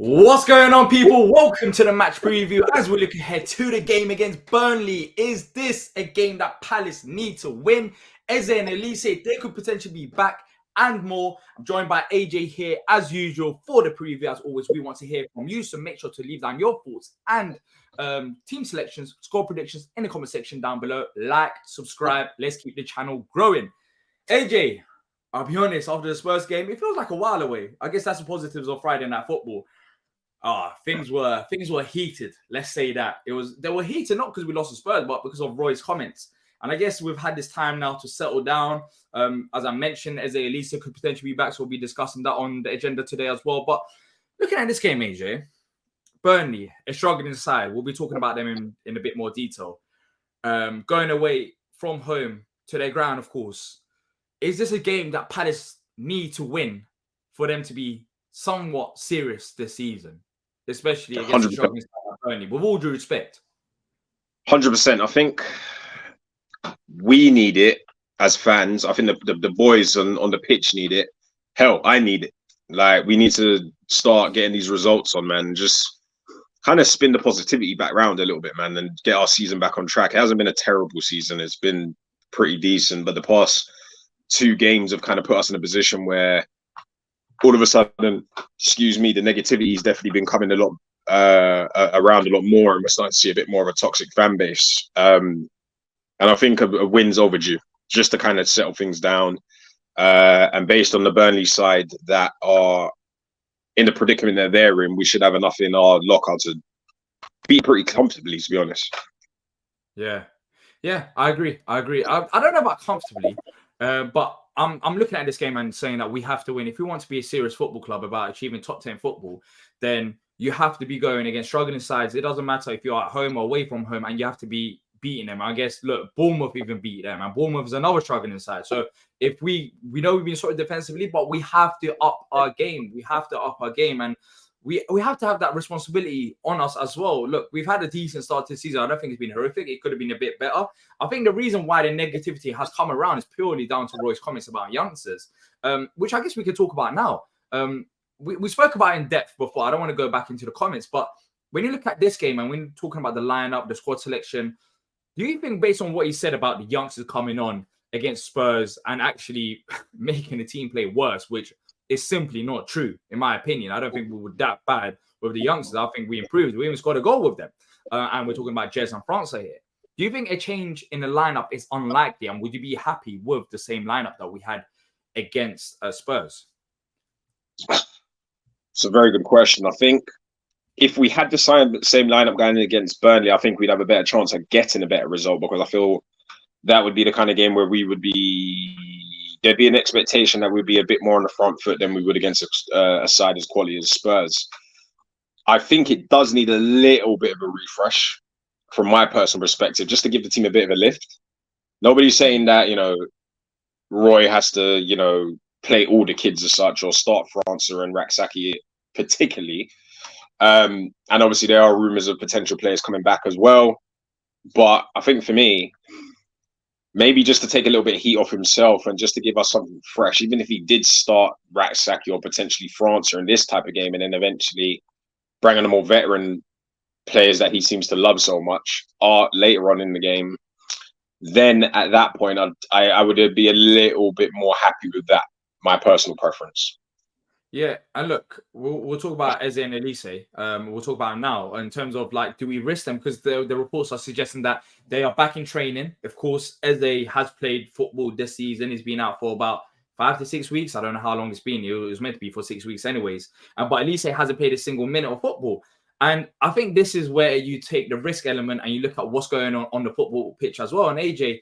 What's going on, people? Welcome to the match preview as we look ahead to the game against Burnley. Is this a game that Palace need to win? Eze and Olise, they could potentially be back and more. I'm joined by AJ here as usual for the preview. As always, we want to hear from you, so make sure to leave down your thoughts and team selections, score predictions in the comment section down below. Like, subscribe. Let's keep the channel growing. AJ, I'll be honest, after the Spurs game, it feels like a while away. I guess that's the positives of Friday Night Football. Things were heated. Let's say that they were heated not because we lost to Spurs, but because of Roy's comments. And I guess we've had this time now to settle down. As I mentioned, Eze Olise could potentially be back, so we'll be discussing that on the agenda today as well. But looking at this game, AJ, Burnley, a struggling side. We'll be talking about them in a bit more detail. Going away from home to their ground, of course. Is this a game that Palace need to win for them to be somewhat serious this season? Especially against the struggling side like Burnley, with all due respect. 100%. I think we need it as fans. I think the boys on the pitch need it. Hell, I need it. Like, we need to start getting these results on, man. Just kind of spin the positivity back round a little bit, man, and get our season back on track. It hasn't been a terrible season. It's been pretty decent. But the past two games have kind of put us in a position where all of a sudden, the negativity has definitely been coming a lot around a lot more, and we're starting to see a bit more of a toxic fan base. And I think a win's overdue, just to kind of settle things down. And based on the Burnley side that are in the predicament that they're in, we should have enough in our locker to beat pretty comfortably, to be honest. Yeah, I agree. I don't know about comfortably, but I'm looking at this game and saying that we have to win. If we want to be a serious football club about achieving top 10 football, then you have to be going against struggling sides. It doesn't matter if you're at home or away from home, and you have to be beating them. I guess, look, Bournemouth even beat them, and Bournemouth is another struggling side. So if we know we've been sort of defensively, but we have to up our game. And we have to have that responsibility on us as well. Look, we've had a decent start to the season. I don't think it's been horrific. It could have been a bit better. I think the reason why the negativity has come around is purely down to Roy's comments about youngsters, which I guess we could talk about now. We spoke about in depth before. I don't want to go back into the comments, but when you look at this game and when you're talking about the lineup, the squad selection, do you think, based on what you said about the youngsters coming on against Spurs and actually making the team play worse, which is simply not true, in my opinion? I don't think we were that bad with the youngsters. I think we improved. We even scored a goal with them. And we're talking about Jez and França here. Do you think a change in the lineup is unlikely? And would you be happy with the same lineup that we had against Spurs? It's a very good question. I think if we had the same lineup going against Burnley, I think we'd have a better chance of getting a better result, because I feel that would be the kind of game where there'd be an expectation that we'd be a bit more on the front foot than we would against a side as quality as Spurs. I think it does need a little bit of a refresh from my personal perspective, just to give the team a bit of a lift. Nobody's saying that, Roy has to, play all the kids as such, or start França and Raksaki particularly. And obviously there are rumours of potential players coming back as well. But I think for me, maybe just to take a little bit of heat off himself and just to give us something fresh, even if he did start Raksaki or potentially França in this type of game, and then eventually bring on the more veteran players that he seems to love so much later on in the game, then at that point I would be a little bit more happy with that, my personal preference. Yeah, and look, we'll talk about Eze and Olise. We'll talk about them now in terms of, like, do we risk them? Because the reports are suggesting that they are back in training. Of course, Eze has played football this season. He's been out for about 5 to 6 weeks. I don't know how long it's been. It was meant to be for 6 weeks anyways. But Olise hasn't played a single minute of football. And I think this is where you take the risk element and you look at what's going on the football pitch as well. And AJ,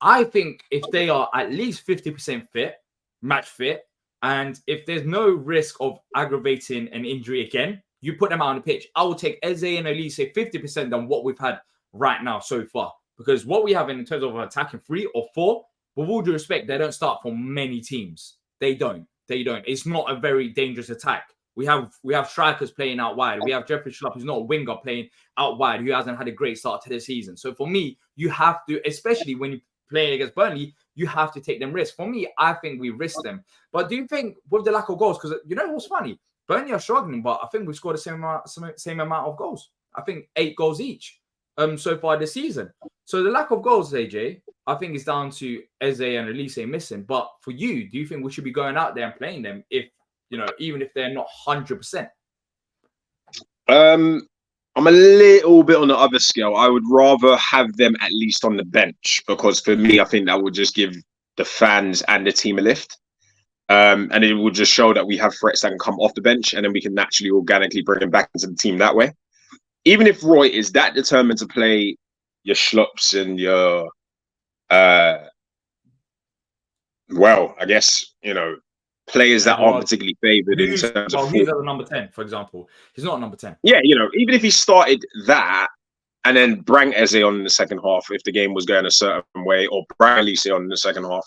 I think if they are at least 50% fit, match fit, and if there's no risk of aggravating an injury again, you put them out on the pitch. I will take Eze and Olise 50% than what we've had right now so far. Because what we have in terms of attacking 3 or 4, with all due respect, they don't start for many teams. They don't. It's not a very dangerous attack. We have strikers playing out wide. We have Jeffrey Schlupp, who's not a winger, playing out wide, who hasn't had a great start to the season. So for me, you have to, especially when you playing against Burnley, you have to take them risks. For me, I think we risk them. But do you think with the lack of goals, because you know what's funny? Burnley are struggling, but I think we've scored the same amount of goals. I think 8 goals each so far this season. So the lack of goals, AJ, I think is down to Eze and Olise missing. But for you, do you think we should be going out there and playing them if, even if they're not 100%? I'm a little bit on the other scale. I would rather have them at least on the bench, because for me, I think that would just give the fans and the team a lift. And it will just show that we have threats that can come off the bench, and then we can naturally organically bring them back into the team that way. Even if Roy is that determined to play your Schlups and your, I guess, players that aren't particularly favoured in terms of. He's at the number 10, for example. He's not a number 10. Yeah, even if he started that and then bring Eze on in the second half, if the game was going a certain way, or bring Olise on in the second half,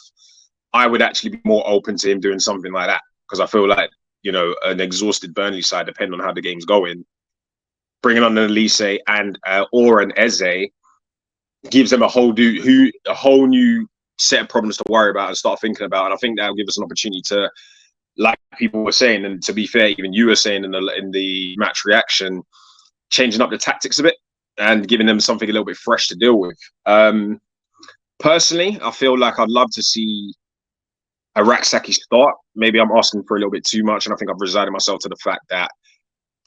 I would actually be more open to him doing something like that, because I feel like, an exhausted Burnley side, depending on how the game's going, bringing on an Olise and or an Eze gives them a whole new set of problems to worry about and start thinking about. And I think that'll give us an opportunity to, like people were saying, and to be fair, even you were saying in the match reaction, changing up the tactics a bit and giving them something a little bit fresh to deal with. Personally, I feel like I'd love to see a Rak-Sakyi start. Maybe I'm asking for a little bit too much, and I think I've resigned myself to the fact that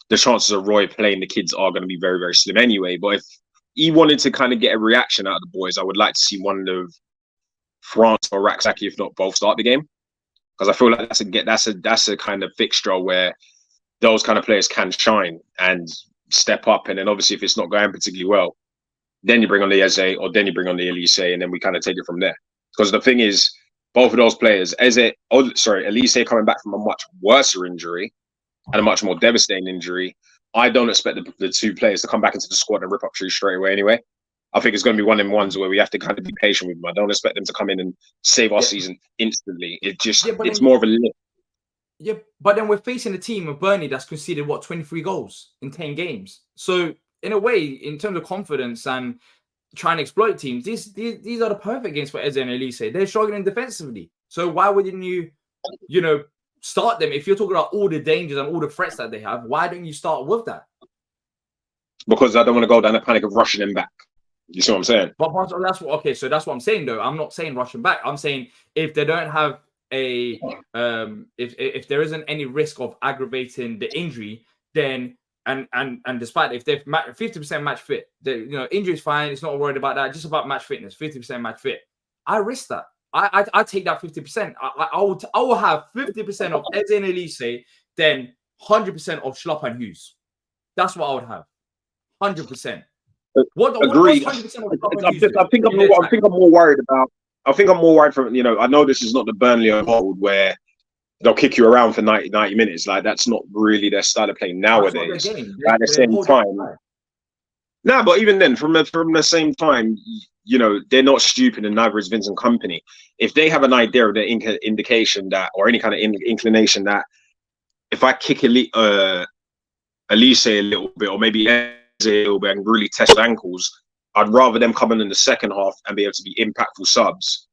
the chances of Roy playing the kids are going to be very, very slim anyway. But if he wanted to kind of get a reaction out of the boys, I would like to see one of France or Rak-Sakyi, if not both, start the game, because I feel like that's a kind of fixture where those kind of players can shine and step up. And then obviously, if it's not going particularly well, then you bring on the Eze, or then you bring on the Olise, and then we kind of take it from there. Because the thing is, both of those players, Olise coming back from a much worse injury and a much more devastating injury, I don't expect the two players to come back into the squad and rip up trees straight away anyway. I think it's going to be one of them ones where we have to kind of be patient with them. I don't expect them to come in and save our season instantly. It's more of a lift. Yeah, but then we're facing a team of Burnley that's conceded 23 goals in 10 games. So in a way, in terms of confidence and trying to exploit teams, these are the perfect games for Eze and Olise. They're struggling defensively. So why wouldn't you, start them? If you're talking about all the dangers and all the threats that they have, why don't you start with that? Because I don't want to go down the panic of rushing them back. You see what I'm saying? But that's what I'm saying though. I'm not saying rushing back. I'm saying if they don't have a if there isn't any risk of aggravating the injury, then and despite if they're 50% match fit, injury is fine. It's not worried about that. Just about match fitness, 50% match fit. I risk that. I take that 50%. I will have 50% of Eze and Olise, then 100% of Schlupp and Hughes. That's what I would have. 100%. Agreed. I think I'm more worried about. I think I'm more worried from. I know this is not the Burnley of old where they'll kick you around for 90 minutes. Like, that's not really their style of playing nowadays. At the same time, but even then, from the same time, they're not stupid, and neither is Vincent Kompany. If they have an idea of their indication that, or any kind of inclination that, if I kick Olise a little bit, or maybe a little bit, and really test ankles, I'd rather them come in the second half and be able to be impactful subs,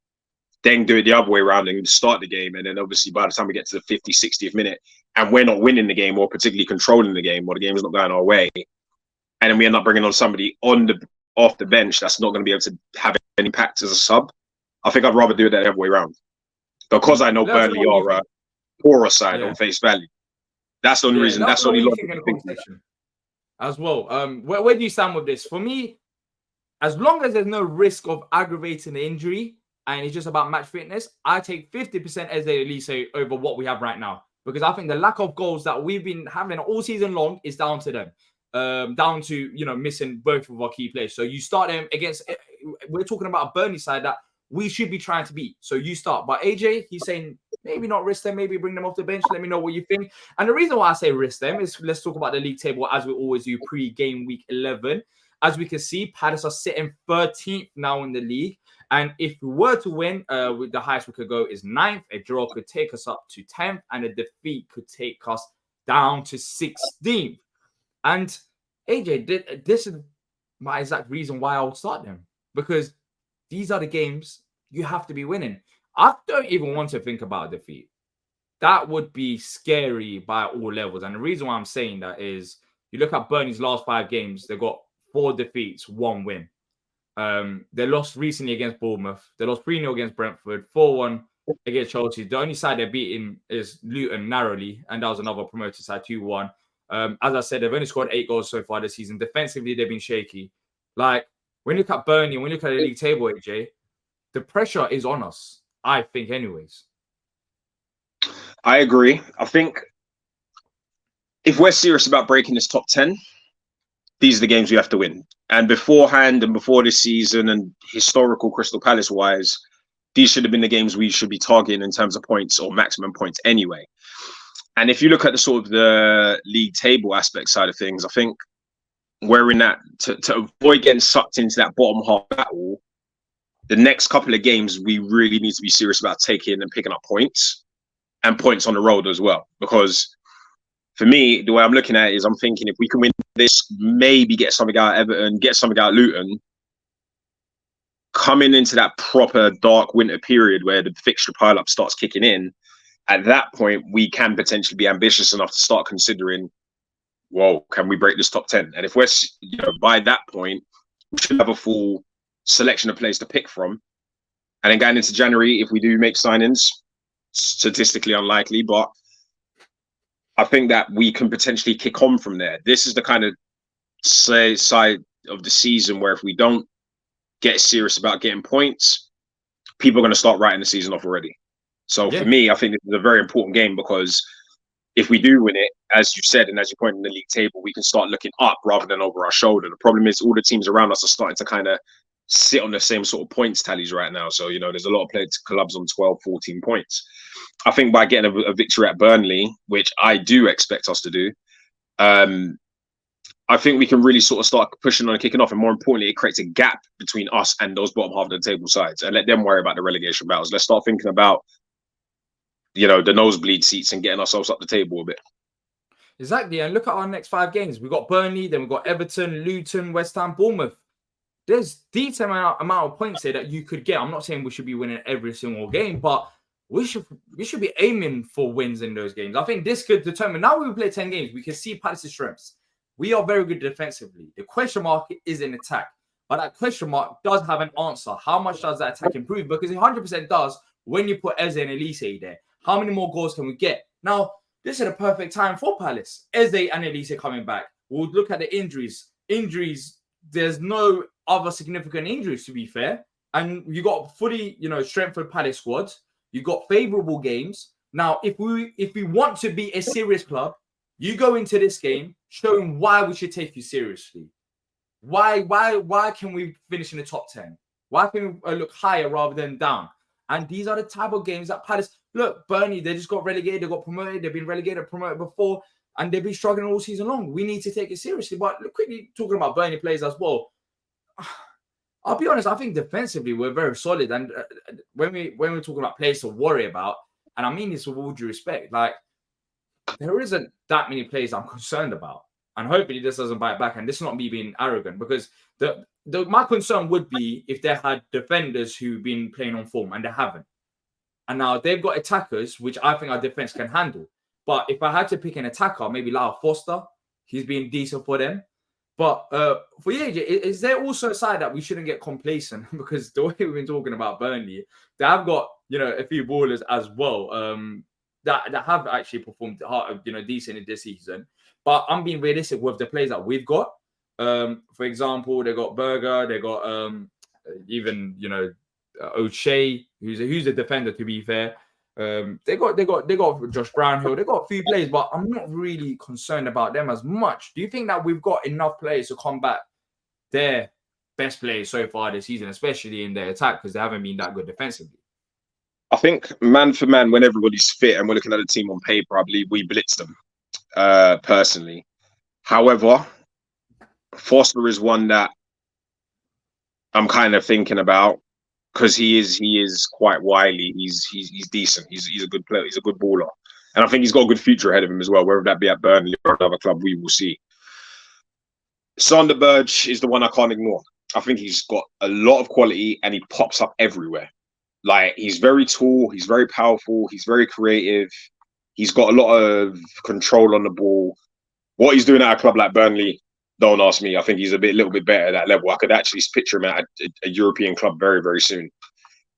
then do it the other way around and start the game. And then obviously by the time we get to the 50th, 60th minute, and we're not winning the game or particularly controlling the game, or the game is not going our way, and then we end up bringing on somebody off the bench that's not going to be able to have any impact as a sub, I think I'd rather do it the other way around. Because I know Burnley are a poorer side on face value. That's the only reason. That's the only logic I think as well. Where do you stand with this? For me, as long as there's no risk of aggravating the injury and it's just about match fitness, I take 50% Eze Olise over what we have right now. Because I think the lack of goals that we've been having all season long is down to them. Down to, missing both of our key players. So you start them against, we're talking about a Burnley side that we should be trying to beat. So you start. But AJ, he's saying maybe not risk them, maybe bring them off the bench. Let me know what you think. And the reason why I say risk them is, let's talk about the league table as we always do pre-game week 11. As we can see, Palace are sitting 13th now in the league. And if we were to win, with the highest we could go is 9th. A draw could take us up to 10th, and a defeat could take us down to 16th. And AJ, this is my exact reason why I would start them, because these are the games you have to be winning. I don't even want to think about a defeat. that would be scary by all levels. And the reason why I'm saying that is you look at Burnley's last 5 games, they got 4 defeats, 1 win. They lost recently against Bournemouth. They lost 3-0 against Brentford, 4-1 against Chelsea. The only side they're beating is Luton narrowly, and that was another promoted side, 2-1. As I said, they've only scored 8 goals so far this season. Defensively, they've been shaky. Like, when you look at Burnley, when you look at the league table, AJ, the pressure is on us, I think, anyways. I agree. I think if we're serious about breaking this top 10, these are the games we have to win. And beforehand and before this season and historical Crystal Palace wise, these should have been the games we should be targeting in terms of points or maximum points anyway. And if you look at the sort of the league table aspect side of things, I think we're in that to avoid getting sucked into that bottom half battle. The next couple of games, we really need to be serious about taking and picking up points and points on the road as well. Because for me, the way I'm looking at it is I'm thinking if we can win this, maybe get something out of Everton, get something out of Luton, coming into that proper dark winter period where the fixture pile-up starts kicking in, at that point, we can potentially be ambitious enough to start considering, whoa, can we break this top 10? And if we're, by that point, we should have a full selection of players to pick from. And then going into January, if we do make signings, statistically unlikely, but I think that we can potentially kick on from there. This is the kind of side of the season where if we don't get serious about getting points, people are going to start writing the season off already. So for me, I think this is a very important game because if we do win it, as you said, and as you pointed in the league table, we can start looking up rather than over our shoulder. The problem is all the teams around us are starting to kind of sit on the same sort of points tallies right now. So, there's a lot of clubs on 12, 14 points. I think by getting a victory at Burnley, which I do expect us to do, I think we can really sort of start pushing on and kicking off. And more importantly, it creates a gap between us and those bottom half of the table sides and let them worry about the relegation battles. Let's start thinking about, the nosebleed seats and getting ourselves up the table a bit. Exactly. And look at our next 5 games. We've got Burnley, then we've got Everton, Luton, West Ham, Bournemouth. There's decent amount of points here that you could get. I'm not saying we should be winning every single game, but we should be aiming for wins in those games. I think this could determine. Now we play 10 games, we can see Palace's strengths. We are very good defensively. The question mark is in attack, but that question mark does have an answer. How much does that attack improve? Because it 100% does when you put Eze and Olise there. How many more goals can we get? Now, this is a perfect time for Palace. Eze and Olise coming back. We'll look at the injuries. There's no other significant injuries, to be fair. And you got fully, strengthened Palace squad. You got favorable games. Now, if we want to be a serious club, you go into this game showing why we should take you seriously. Why can we finish in the top 10? Why can we look higher rather than down? And these are the type of games that Palace... Look, Burnley, they just got relegated. They got promoted. They've been relegated, promoted before. And they've been struggling all season long. We need to take it seriously. But quickly talking about Burnley players as well. I'll be honest, I think defensively we're very solid. And when we're talking about players to worry about, and I mean this with all due respect, like there isn't that many players I'm concerned about. And hopefully this doesn't bite back. And this is not me being arrogant, because my concern would be if they had defenders who've been playing on form, and they haven't. And now they've got attackers, which I think our defense can handle. But if I had to pick an attacker, maybe Lyle Foster, he's been decent for them. But for AJ, is there also a side that we shouldn't get complacent? Because the way we've been talking about Burnley, they have got, a few ballers as well that have actually performed decent in this season. But I'm being realistic with the players that we've got. For example, they got Berger, they got even Olise, who's a defender, to be fair. They got Josh Brownhill, they got a few players, but I'm not really concerned about them as much. Do you think that we've got enough players to combat their best players so far this season, especially in their attack, because they haven't been that good defensively? I think man for man, when everybody's fit and we're looking at the team on paper, I believe we blitz them personally. However, Foster is one that I'm kind of thinking about, because he is quite wily. He's decent. He's a good player. He's a good baller, and I think he's got a good future ahead of him as well. Whether that be at Burnley or another club, we will see. Sander Berge is the one I can't ignore. I think he's got a lot of quality, and he pops up everywhere. Like, he's very tall, he's very powerful, he's very creative. He's got a lot of control on the ball. What he's doing at a club like Burnley, don't ask me. I think he's a little bit better at that level. I could actually picture him at a European club very, very soon,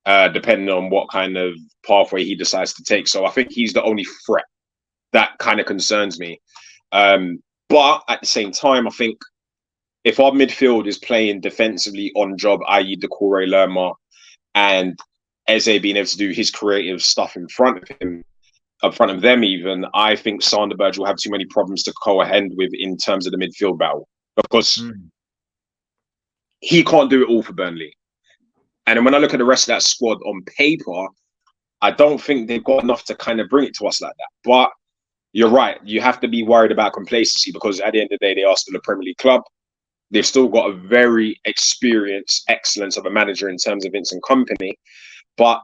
depending on what kind of pathway he decides to take. So I think he's the only threat that kind of concerns me. But at the same time, I think if our midfield is playing defensively on job, i.e. Decore, Lerma, and Eze being able to do his creative stuff in front of him, in front of them even, I think Sanderberg will have too many problems to contend with in terms of the midfield battle, because he can't do it all for Burnley. And then when I look at the rest of that squad on paper, I don't think they've got enough to kind of bring it to us like that. But you're right. You have to be worried about complacency, because at the end of the day, they are still a Premier League club. They've still got a very experienced excellence of a manager in terms of Vincent Kompany. But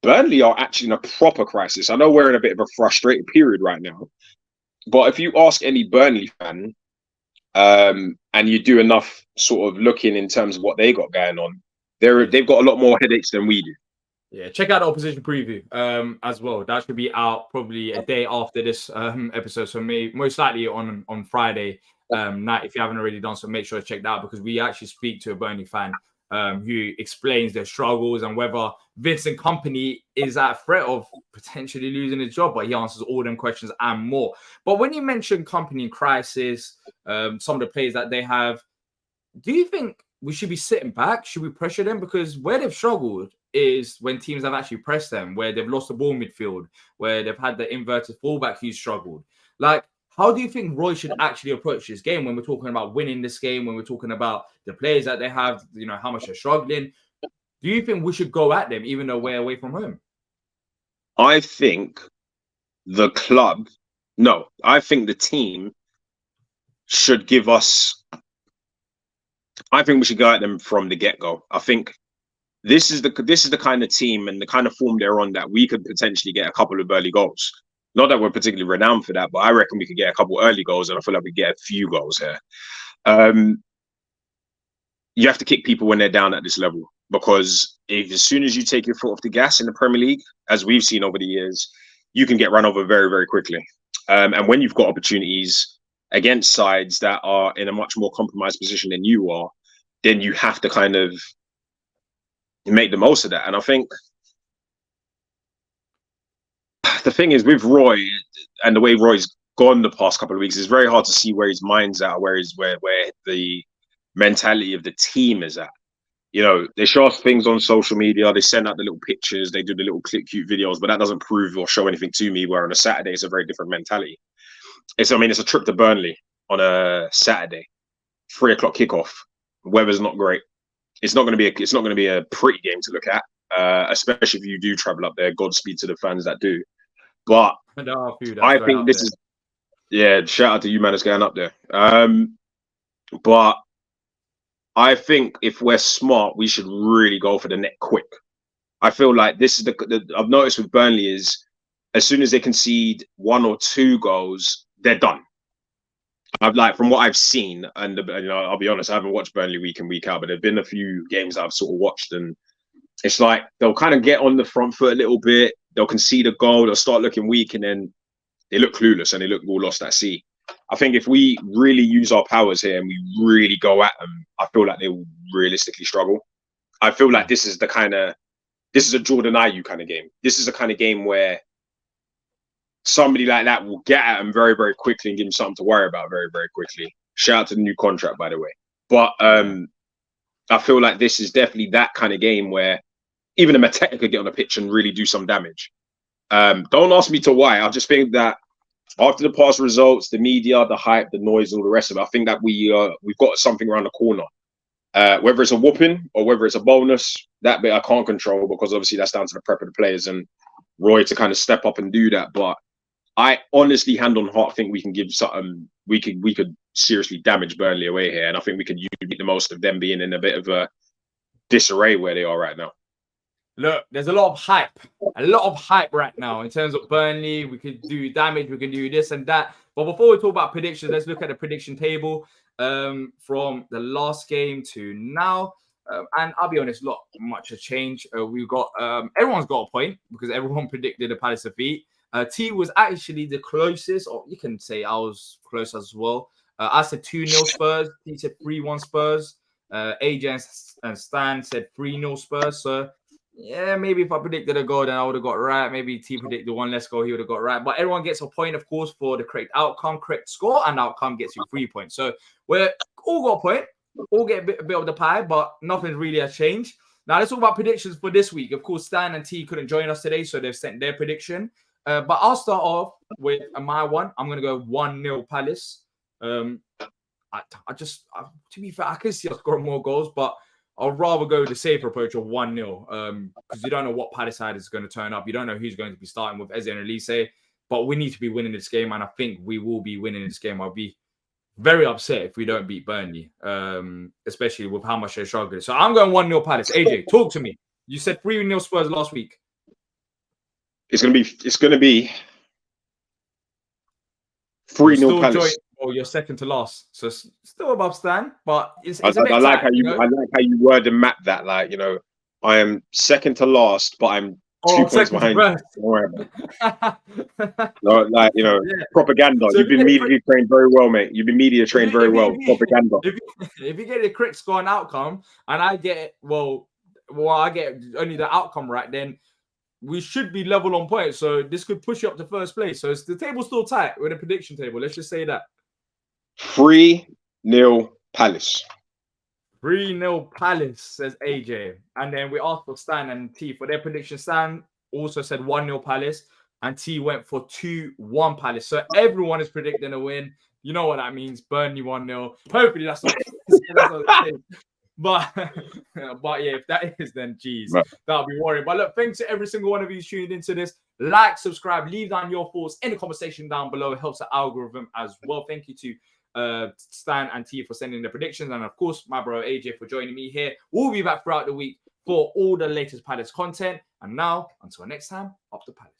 Burnley are actually in a proper crisis. I know we're in a bit of a frustrated period right now. But if you ask any Burnley fan, and you do enough sort of looking in terms of what they got going on, they've got a lot more headaches than we do. Yeah, check out the opposition preview as well. That should be out probably a day after this episode. So most likely on Friday night. If you haven't already done so, make sure to check that out, because we actually speak to a Burnley fan who explains their struggles and whether Vincent Kompany is at threat of potentially losing his job. But he answers all them questions and more. But when you mention Kompany in crisis, some of the players that they have, do you think we should be sitting back? Should we pressure them? Because where they've struggled is when teams have actually pressed them, where they've lost the ball midfield, where they've had the inverted fullback who's struggled. Like, how do you think Roy should actually approach this game when we're talking about winning this game, when we're talking about the players that they have, you know, how much they're struggling? Do you think we should go at them even though we're away from home? I think the team should give us, I think we should go at them from the get-go. I think this is the kind of team and the kind of form they're on that we could potentially get a couple of early goals. Not that we're particularly renowned for that, but I reckon we could get a couple early goals, and I feel like we get a few goals here. You have to kick people when they're down at this level, because as soon as you take your foot off the gas in the Premier League, as we've seen over the years, you can get run over very, very quickly. And when you've got opportunities against sides that are in a much more compromised position than you are, then you have to kind of make the most of that. And I think the thing is with Roy and the way Roy's gone the past couple of weeks, it's very hard to see where his mind's at, where the mentality of the team is at. You know, they show us things on social media, they send out the little pictures, they do the little cute videos, but that doesn't prove or show anything to me, where on a Saturday it's a very different mentality. It's a trip to Burnley on a Saturday, 3 o'clock kickoff. Weather's not great. It's not going to be a pretty game to look at, especially if you do travel up there. Godspeed to the fans that do. But I think this is, shout out to you, man, that's going up there. But I think if we're smart, we should really go for the net quick. I feel like this is I've noticed with Burnley is, as soon as they concede 1 or 2 goals, they're done. From what I've seen, and I'll be honest, I haven't watched Burnley week in, week out, but there've been a few games that I've sort of watched, and it's like they'll kind of get on the front foot a little bit, they'll concede a goal, they'll start looking weak, and then they look clueless and they look all lost at sea. I think if we really use our powers here and we really go at them, I feel like they will realistically struggle. I feel like this is a Jordan Ayew kind of game. This is a kind of game where somebody like that will get at him very, very quickly and give him something to worry about very, very quickly. Shout out to the new contract, by the way. But I feel like this is definitely that kind of game where even a Mateta could get on the pitch and really do some damage. Don't ask me to why. I just think that after the past results, the media, the hype, the noise, all the rest of it, I think that we've got something around the corner. Whether it's a whooping or whether it's a bonus, that bit I can't control, because obviously that's down to the prep of the players and Roy to kind of step up and do that. But I honestly, hand on heart, think we can give something. We could seriously damage Burnley away here, and I think we could make the most of them being in a bit of a disarray where they are right now. Look, there's a lot of hype right now in terms of Burnley. We could do damage, we can do this and that. But before we talk about predictions, let's look at the prediction table from the last game to now. And I'll be honest, not much has changed. We've got everyone's got a point because everyone predicted a Palace defeat. T was actually the closest, or you can say I was close as well. I said 2-0 Spurs. T said 3-1 Spurs. AJ and Stan said 3-0 Spurs. So, yeah, maybe if I predicted a goal, then I would have got right. Maybe T predicted one less goal, he would have got right. But everyone gets a point, of course, for the correct outcome. Correct score and outcome gets you 3 points. So we're all got a point. All get a bit of the pie, but nothing really has changed. Now, let's talk about predictions for this week. Of course, Stan and T couldn't join us today, so they've sent their prediction. But I'll start off with my one. I'm going to go 1-0 Palace. To be fair, I can see us scoring more goals, but I'd rather go the safer approach of 1-0 because you don't know what Palace side is going to turn up. You don't know who's going to be starting with Eze and Olise, but we need to be winning this game, and I think we will be winning this game. I'll be very upset if we don't beat Burnley, especially with how much they're struggling. So I'm going 1-0 Palace. AJ, talk to me. You said 3-0 Spurs last week. It's gonna be 3-0 Palace. Oh, you're second to last, so still above Stan, but it's I a bit like tight, how you I like how you word and map that. Like, you know, I am second to last, but I'm 2 points behind you. Don't worry about it. No, like, you know, propaganda. So you've been media trained very well, mate. You've been media trained very well. Propaganda. If you get the correct score and outcome, and I get I get only the outcome right, then we should be level on points. So this could push you up to first place. So the table's still tight with a prediction table. Let's just say that. 3-0 Palace. 3-0 Palace, says AJ. And then we asked for Stan and T for their prediction. Stan also said 1-0 Palace, and T went for 2-1 Palace. So everyone is predicting a win. You know what that means. Burnley 1-0. Hopefully that's not the case. But yeah, if that is, then geez, that'll be worrying. But look, thanks to every single one of you tuned into this. Like, subscribe, leave down your thoughts in the conversation down below. It helps the algorithm as well. Thank you to Stan and T for sending the predictions, and of course my bro AJ for joining me here. We'll be back throughout the week for all the latest Palace content, and now until next time, up the Palace.